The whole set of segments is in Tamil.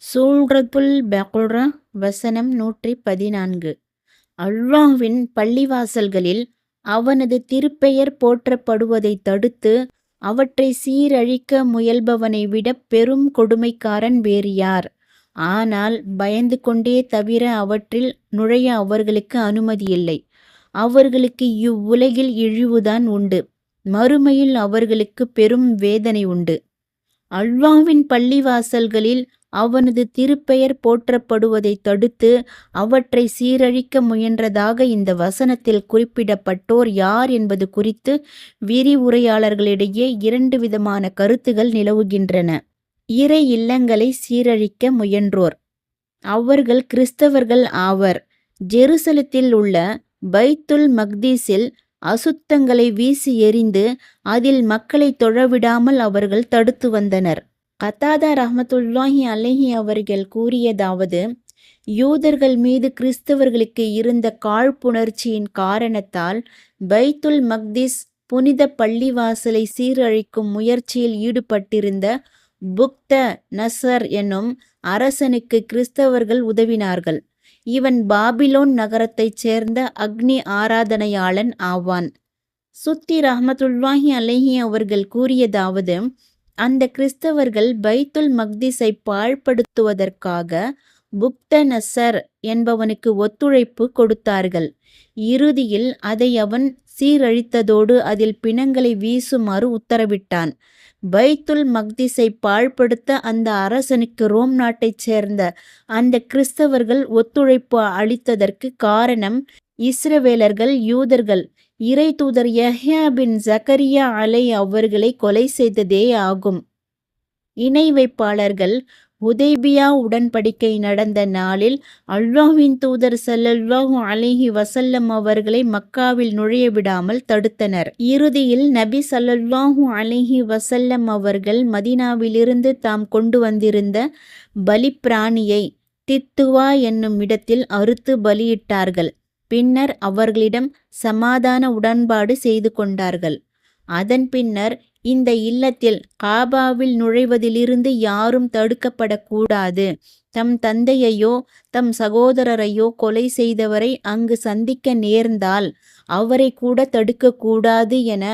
சூரத்துல் பக்ரா வசனம் 114. அல்லாஹ்வின் பள்ளிவாசல்களில் அவனது திருப்பெயர் போற்றப்படுவதைத் தடுத்து அவற்றை சீரழிக்க முயல்பவனை விட பெரும் கொடுமைக்காரன் வேறு யார்? ஆனால் பயந்து கொண்டே தவிர அவற்றில் நுழைய அவர்களுக்கு அனுமதியில்லை. அவர்களுக்கு இவ்வுலகில் இழிவுதான் உண்டு, மறுமையில் அவர்களுக்கு பெரும் வேதனை உண்டு. அல்லாஹ்வின் பள்ளிவாசல்களில் அவனது திருப்பெயர் போற்றப்படுவதைத் தடுத்து அவற்றை சீரழிக்க முயன்றதாக இந்த வசனத்தில் குறிப்பிடப்பட்டோர் யார் என்பது குறித்து விரிவுரையாளர்களிடையே 2 விதமான கருத்துகள் நிலவுகின்றன. இறை இல்லங்களை சீரழிக்க முயன்றோர் அவர்கள் கிறிஸ்தவர்கள் ஆவர். ஜெருசலத்தில் உள்ள பைத்துல் மக்தீஸில் அசுத்தங்களை வீசி எறிந்து அதில் மக்களை தொழவிடாமல் அவர்கள் தடுத்து வந்தனர். கத்தாதா ரஹ்மத்துல்லாஹி அலைஹி அவர்கள் கூறியதாவது, யூதர்கள் மீது கிறிஸ்தவர்களுக்கு இருந்த காழ்ப்புணர்ச்சியின் காரணத்தால் பைத்துல் மக்திஸ் புனித பள்ளிவாசலை சீரழிக்கும் முயற்சியில் ஈடுபட்டிருந்த புக்த நசர் என்னும் அரசனுக்கு கிறிஸ்தவர்கள் உதவினார்கள். இவன் பாபிலோன் நகரத்தைச் சேர்ந்த அக்னி ஆராதனையாளன் ஆவான். சுத்தி ரஹ்மத்துல்லாஹி அலைஹி அவர்கள் கூறியதாவது, அந்த கிறிஸ்தவர்கள் பைத்துல் மக்திஸை பாழ்படுத்துவதற்காக புக்த நசர் என்பவனுக்கு ஒத்துழைப்பு கொடுத்தார்கள். இறுதியில் அதை அவன் சீரழித்ததோடு அதில் பிணங்களை வீசுமாறு உத்தரவிட்டான். பைத்துல் மக்திஸை பாழ்படுத்த அந்த அரசனுக்கு ரோம் நாட்டைச் சேர்ந்த அந்த கிறிஸ்தவர்கள் ஒத்துழைப்பு அளித்ததற்கு காரணம் இஸ்ரவேலர்கள் யூதர்கள் இறை தூதர் யஹ்யா பின் ஜக்கரியா அலை அவர்களை கொலை செய்ததே ஆகும். இணை வைப்பாளர்கள் ஹுதைபியா உடன்படிக்கை நடந்த நாளில் அல்லாஹ்வின் தூதர் ஸல்லல்லாஹு அலைஹி வஸல்லம் அவர்களை மக்காவில் நுழைய விடாமல் தடுத்தனர். இறுதியில் நபி ஸல்லல்லாஹு அலைஹி வஸல்லம் அவர்கள் மதீனாவிலிருந்து தாம் கொண்டு வந்திருந்த பலிப்பிராணியை தித்துவா என்னும் இடத்தில் அறுத்து பலியிட்டார்கள். பின்னர் அவர்களிடம் சமாதான உடன்பாடு செய்து கொண்டார்கள். அதன் பின்னர் இந்த இல்லத்தில் காபாவில் நுழைவதிலிருந்து யாரும் தடுக்கப்படக்கூடாது, தம் தந்தையையோ தம் சகோதரரையோ கொலை செய்தவரை அங்கு சந்திக்க நேர்ந்தால் அவரை கூட தடுக்கக்கூடாது என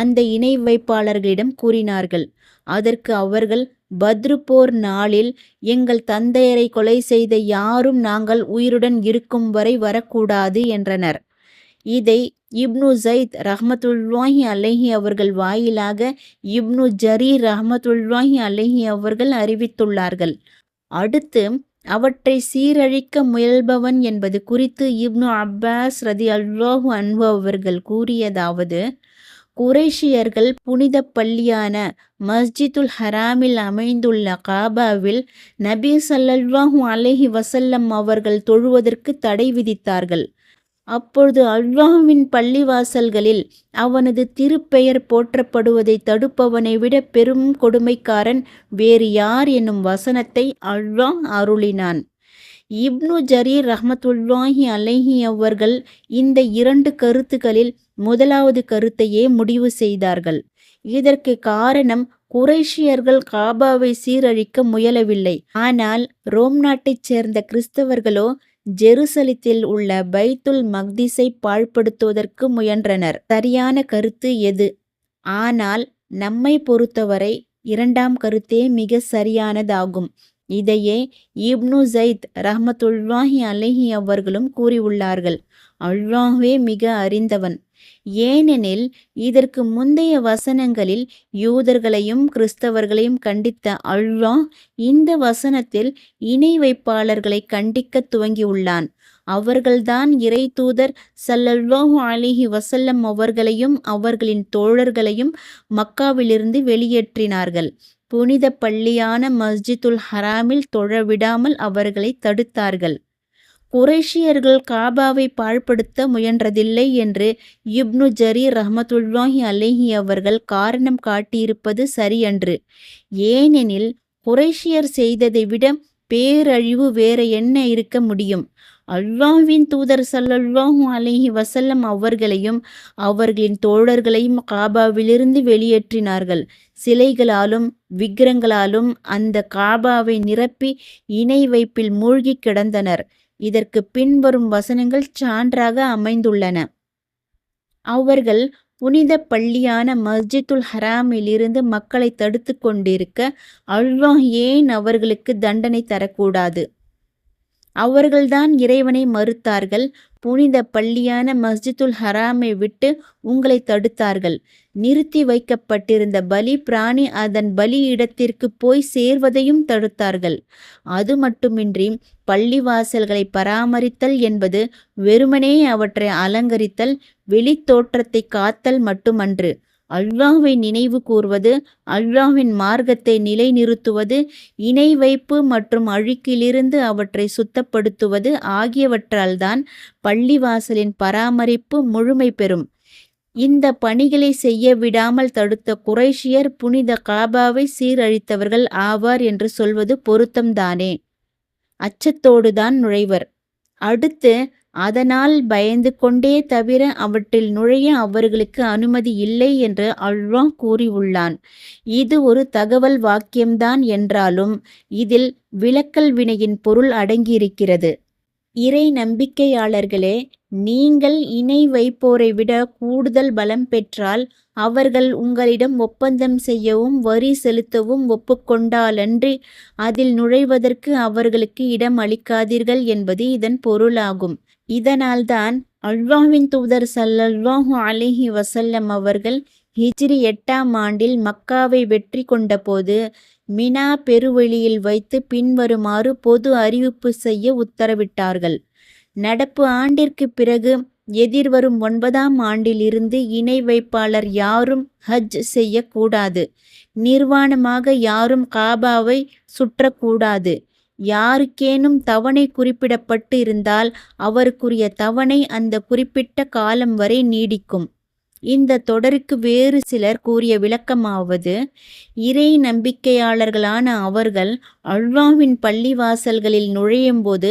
அந்த இணை வைப்பாளர்களிடம் கூறினார்கள். அதற்கு அவர்கள், பத்ரு போர் நாளில் எங்கள் தந்தையரை கொலை செய்த யாரும் நாங்கள் உயிருடன் இருக்கும் வரை வரக்கூடாது என்றனர். இதை இப்னு ஸைத் ரஹ்மத்துல்லாஹி அலைஹி அவர்கள் வாயிலாக இப்னு ஜரீர் ரஹ்மத்துல்லாஹி அலைஹி அவர்கள் அறிவித்துள்ளார்கள். அடுத்து அவற்றை சீரழிக்க முயல்பவன் என்பது குறித்து இப்னு அப்பாஸ் ரதியல்லாஹு அன்ஹு அவர்கள் கூறியதாவது, குறைஷியர்கள் புனித பள்ளியான மஸ்ஜிதுல் ஹராமில் அமைந்துள்ள காபாவில் நபி ஸல்லல்லாஹு அலைஹி வஸல்லம் அவர்கள் தொழுவதற்கு தடை விதித்தார்கள். அப்பொழுது அல்லாஹ்வின் பள்ளிவாசல்களில் அவனது திருப்பெயர் போற்றப்படுவதை தடுப்பவனை விட பெரும் கொடுமைக்காரன் வேறு யார் என்னும் வசனத்தை அல்லாஹ் அருளினான். இப்னு ஜரீர் ரஹ்மத்துல்லாஹி அலைஹி அவர்கள் இந்த 2 கருத்துக்களில் முதலாவது கருத்தையே முடிவு செய்தார்கள். இதற்கு காரணம், குறைஷியர்கள் காபாவை சீரழிக்க முயலவில்லை. ஆனால் ரோம் நாட்டைச் சேர்ந்த கிறிஸ்தவர்களோ ஜெருசலத்தில் உள்ள பைத்துல் மக்திஸை பாழ்படுத்துவதற்கு முயன்றனர். சரியான கருத்து எது? ஆனால் நம்மை பொறுத்தவரை 2ஆம் கருத்தே மிக சரியானதாகும். இதையே இப்னு ஸைத் ரஹ்மத்துல்லாஹி அலைஹி அவர்களும் கூறியுள்ளார்கள். அல்லாஹ்வே மிக அறிந்தவன். ஏனெனில் இதற்கு முந்தைய வசனங்களில் யூதர்களையும் கிறிஸ்தவர்களையும் கண்டித்த அல்லாஹ் இந்த வசனத்தில் இணை வைப்பாளர்களை கண்டிக்க துவங்கியுள்ளான். அவர்கள்தான் இறை தூதர் ஸல்லல்லாஹு அலைஹி வஸல்லம் அவர்களையும் அவர்களின் தோழர்களையும் மக்காவிலிருந்து வெளியேற்றினார்கள். புனித பள்ளியான மஸ்ஜிதுல் ஹராமில் தொழவிடாமல் அவர்களை தடுத்தார்கள். குறைஷியர்கள் காபாவை பாழ்படுத்த முயன்றதில்லை என்று இப்னு ஜரீர் ரஹ்மத்துல்லாஹி அலைஹி அவர்கள் காரணம் காட்டியிருப்பது சரியன்று. ஏனெனில் குறைஷியர் செய்ததை விட பேரழிவு வேற என்ன இருக்க முடியும்? அல்லாஹ்வின் தூதர் ஸல்லல்லாஹு அலைஹி வஸல்லம் அவர்களையும் அவர்களின் தோழர்களையும் காபாவிலிருந்து வெளியேற்றினார்கள். சிலைகளாலும் விக்கிரங்களாலும் அந்த காபாவை நிரப்பி இணை வைப்பில் மூழ்கி கிடந்தனர். இதற்கு பின்வரும் வசனங்கள் சான்றாக அமைந்துள்ளன. அவர்கள் புனித பள்ளியான மஸ்ஜிதுல் ஹராமிலிருந்து மக்களை தடுத்து கொண்டிருக்க அல்லாஹ் ஏன் அவர்களுக்கு தண்டனை தரக்கூடாது? அவர்கள்தான் இறைவனை மறுத்தார்கள். புனித பள்ளியான மஸ்ஜிதுல் ஹராமை விட்டு உங்களை தடுத்தார்கள். நிறுத்தி வைக்கப்பட்டிருந்த பலி பிராணி அதன் பலியிடத்திற்கு போய் சேர்வதையும் தடுத்தார்கள். அது மட்டுமின்றி பள்ளிவாசல்களை பராமரித்தல் என்பது வெறுமனே அவற்றை அலங்கரித்தல், வெளித்தோற்றத்தை காத்தல் மட்டுமன்று. அல்லாஹ்வை நினைவு கூர்வது, அல்லாஹ்வின் மார்க்கத்தை நிலைநிறுத்துவது, இணை வைப்பு மற்றும் அழுக்கிலிருந்து அவற்றை சுத்தப்படுத்துவது ஆகியவற்றால்தான் பள்ளிவாசலின் பராமரிப்பு முழுமை பெறும். இந்த பணிகளை செய்ய விடாமல் தடுத்த குறைஷியர் புனித காபாவை சீரழித்தவர்கள் ஆவார் என்று சொல்வது பொருத்தம்தானே? அச்சத்தோடுதான் நுழைவர். அடுத்து அதனால் பயந்து கொண்டே தவிர அவற்றில் நுழைய அவர்களுக்கு அனுமதி இல்லை என்று அல்லாஹ் கூறியுள்ளான். இது ஒரு தகவல் வாக்கியம்தான் என்றாலும் இதில் விலக்கல் வினையின் பொருள் அடங்கியிருக்கிறது. இறை நம்பிக்கையாளர்களே, நீங்கள் இணை வைப்போரை விட கூடுதல் பலம் பெற்றால் அவர்கள் உங்களிடம் ஒப்பந்தம் செய்யவும் வரி செலுத்தவும் ஒப்புக்கொண்டாலன்றி அதில் நுழைவதற்கு அவர்களுக்கு இடம் அளிக்காதீர்கள் என்பது இதன் பொருளாகும். இதனால்தான் அல்லாஹ்வின் தூதர் ஸல்லல்லாஹு அலைஹி வஸல்லம் அவர்கள் ஹிஜ்ரி 8ஆம் ஆண்டில் மக்காவை வெற்றி கொண்டபோது மினா பெருவெளியில் வைத்து பின்வருமாறு பொது அறிவிப்பு செய்ய உத்தரவிட்டார்கள். நடப்பு ஆண்டிற்கு பிறகு எதிர்வரும் 9ஆம் ஆண்டில் இருந்து இணை வைப்பாளர் யாரும் ஹஜ் செய்யக்கூடாது. நிர்வாணமாக யாரும் காபாவை சுற்றக்கூடாது. யாருக்கேனும் தவணை குறிப்பிடப்பட்டு இருந்தால் அவருக்குரிய தவணை அந்த குறிப்பிட்ட காலம் வரை நீடிக்கும். இந்த தொடருக்கு வேறு சிலர் கூறிய விளக்கமாவது, இறை நம்பிக்கையாளர்களான அவர்கள் அல்லாஹ்வின் பள்ளிவாசல்களில் நுழையும்போது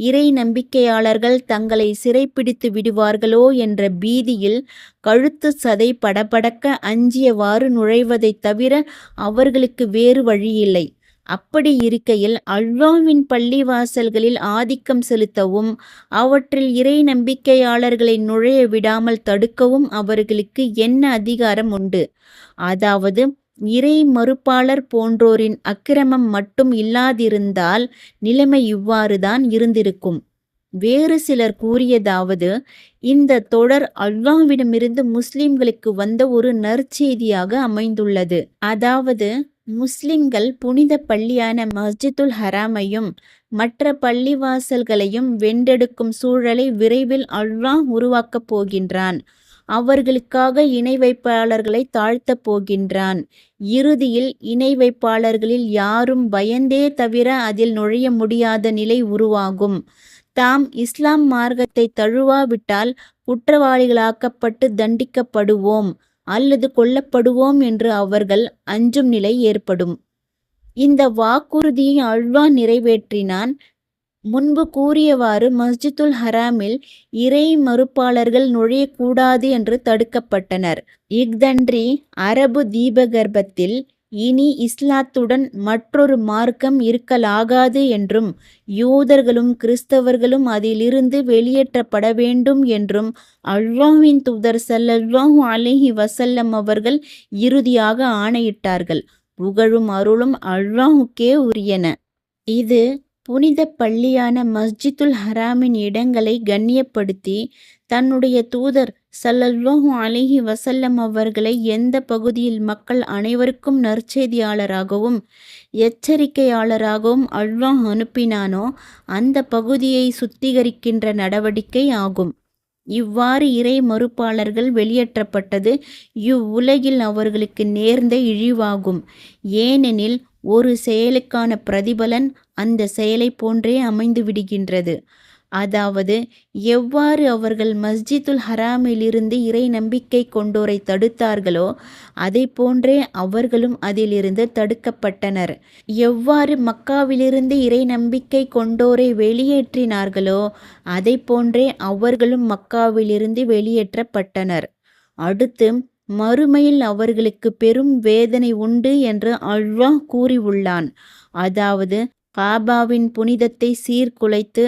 இறை நம்பிக்கையாளர்கள் தங்களை சிறைப்பிடித்து விடுவார்களோ என்ற பீதியில் கழுத்து சதை படபடக்க அஞ்சியவாறு நுழைவதைத் தவிர அவர்களுக்கு வேறு வழியில்லை. அப்படி இருக்கையில் அல்லாஹ்வின் பள்ளிவாசல்களில் ஆதிக்கம் செலுத்தவும் அவற்றில் இறை நம்பிக்கையாளர்களை நுழைய விடாமல் தடுக்கவும் அவர்களுக்கு என்ன அதிகாரம் உண்டு? அதாவது இறை மறுப்பாளர் போன்றோரின் அக்கிரமம் மட்டும் இல்லாதிருந்தால் நிலைமை இவ்வாறுதான் இருந்திருக்கும். வேறு சிலர் கூறியதாவது, இந்த தொடர் அல்லாஹ்விடமிருந்து முஸ்லிம்களுக்கு வந்த ஒரு நற்செய்தியாக அமைந்துள்ளது. அதாவது முஸ்லிம்கள் புனித பள்ளியான மஸ்ஜிதுல் ஹராமையும் மற்ற பள்ளிவாசல்களையும் வென்றெடுக்கும் சூழலை விரைவில் அல்லாஹ் உருவாக்கப் போகின்றான். அவர்களுக்காக இணை வைப்பாளர்களை தாழ்த்தப் போகின்றான். இறுதியில் இணை வைப்பாளர்களில் யாரும் பயந்தே தவிர அதில் நுழைய முடியாத நிலை உருவாகும். தாம் இஸ்லாம் மார்க்கத்தை தழுவாவிட்டால் குற்றவாளிகளாக்கப்பட்டு தண்டிக்கப்படுவோம் அல்லது கொல்லப்படுவோம் என்று அவர்கள் அஞ்சும் நிலை ஏற்படும். இந்த வாக்குறுதியை அல்லாஹ் நிறைவேற்றினான். முன்பு கூறியவாறு மஸ்ஜிதுல் ஹராமில் இறை மறுப்பாளர்கள் நுழையக்கூடாது என்று தடுக்கப்பட்டனர். இஃதன்றி அரபு தீபகற்பத்தில் இனி இஸ்லாத்துடன் மற்றொரு மார்க்கம் இருக்கலாகாது என்றும் யூதர்களும் கிறிஸ்தவர்களும் அதிலிருந்து வெளியேற்றப்பட வேண்டும் என்றும் அல்லாஹ்வின் தூதர் ஸல்லல்லாஹு அலைஹி வஸல்லம் அவர்கள் இறுதியாக ஆணையிட்டார்கள். புகழும் அருளும் அல்லாஹுக்கே உரியன. இது புனித பள்ளியான மஸ்ஜிதுல் ஹராமின் இடங்களை கண்ணியப்படுத்தி தன்னுடைய தூதர் ஸல்லல்லாஹு அலைஹி வஸல்லம் அவர்களை எந்த பகுதியில் மக்கள் அனைவருக்கும் நற்செய்தியாளராகவும் எச்சரிக்கையாளராகவும் அல்லாஹ் அனுப்பினானோ அந்த பகுதியை சுத்திகரிக்கின்ற நடவடிக்கை ஆகும். இவ்வாறு இறை மறுப்பாளர்கள் வெளியேற்றப்பட்டது இவ்வுலகில் அவர்களுக்கு நேர்ந்த இழிவாகும். ஏனெனில் ஒரு செயலுக்கான பிரதிபலன் அந்த செயலை போன்றே அமைந்து விடுகின்றது. அதாவது எவ்வாறு அவர்கள் மஸ்ஜிதுல் ஹராமிலிருந்து இறை நம்பிக்கை கொண்டோரை தடுத்தார்களோ அதை போன்றே அவர்களும் அதிலிருந்து தடுக்கப்பட்டனர். எவ்வாறு மக்காவிலிருந்து இறை நம்பிக்கை கொண்டோரை வெளியேற்றினார்களோ அதை போன்றே அவர்களும் மக்காவிலிருந்து வெளியேற்றப்பட்டனர். அடுத்து மறுமையில் அவர்களுக்கு பெரும் வேதனை உண்டு என்று அல்லாஹ் கூறியுள்ளான். அதாவது காபாவின் புனிதத்தை சீர்குலைத்து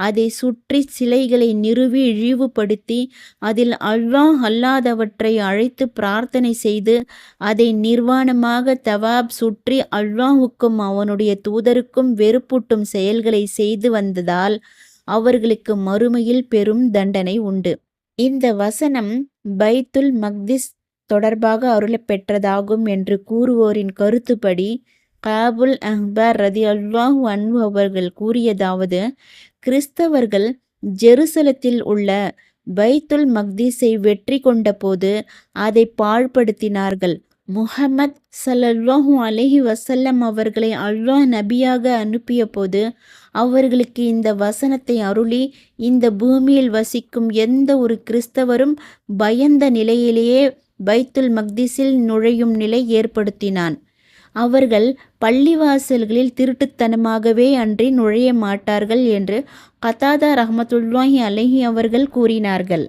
அதை சுற்றி சிலைகளை நிறுவி இழிவுபடுத்தி அதில் அல்லாஹ் அல்லாதவற்றை அழைத்து பிரார்த்தனை செய்து அதை நிர்வாணமாக தவாப் சுற்றி அல்லாஹுக்கும் அவனுடைய தூதருக்கும் வெறுப்பூட்டும் செயல்களை செய்து வந்ததால் அவர்களுக்கு மறுமையில் பெரும் தண்டனை உண்டு. இந்த வசனம் பைத்துல் மக்திஸ் தொடர்பாக அருளப்பெற்றதாகும் என்று கூறுவோரின் கருத்துப்படி காபுல் அஹ்பார் ரதியல்லாஹு அன்ஹு அவர்கள் கூறியதாவது, கிறிஸ்தவர்கள் ஜெருசலத்தில் உள்ள பைத்துல் மக்திஸை வெற்றி கொண்டபோது அதை பாழ்படுத்தினார்கள். முஹம்மத் ஸல்லல்லாஹு அலைஹி வஸல்லம் அவர்களை அல்லாஹ் நபியாக அனுப்பிய போது அவர்களுக்கு இந்த வசனத்தை அருளி இந்த பூமியில் வசிக்கும் எந்த ஒரு கிறிஸ்தவரும் பயந்த நிலையிலேயே பைத்துல் மக்திஸில் நுழையும் நிலை ஏற்படுத்தினான். அவர்கள் பள்ளிவாசல்களில் திருட்டுத்தனமாகவே அன்றி நுழைய மாட்டார்கள் என்று கதாதா ரஹ்மத்துல்லாஹி அலைஹி அவர்கள் கூறினார்கள்.